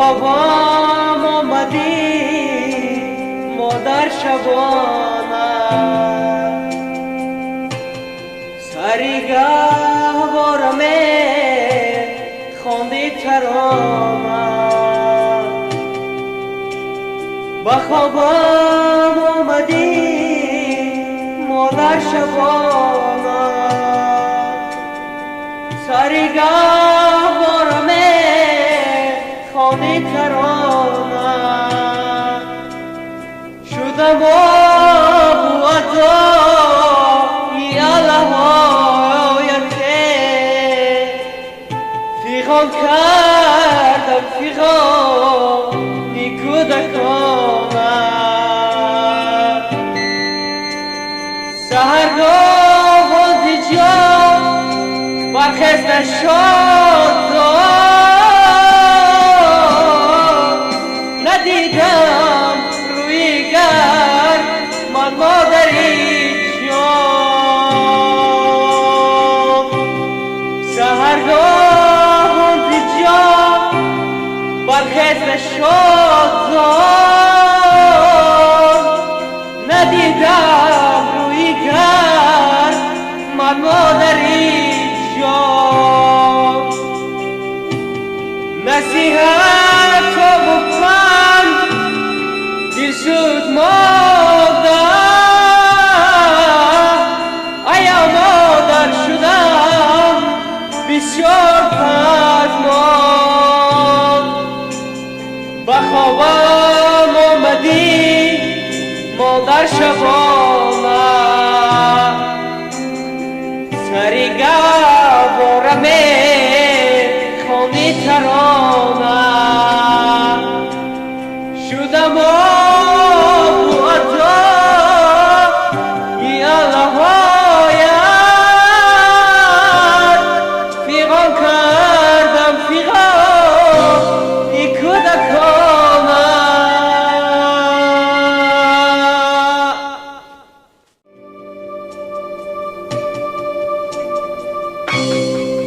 خوابم آمدی مادر شبانه، سری گهوارمه خواندی ترانه. به خوابم آمدی مادر شبانه، سری گهوارمه خواندی ترانه. شدم آب و عطای الهایته، فیغان کردم فیغانی کودکانه. سحرگاه آزی جان برخسته شد، ندیدم روی گر من مادری جان. سحرگاه آزی جان برخسته شد، ندیدم روی گر من مادری جان. نصیحت و پند دل شد مادر، ایا مادر شدم بسیار پژمان. به خوابم آمدی مادر شبانه،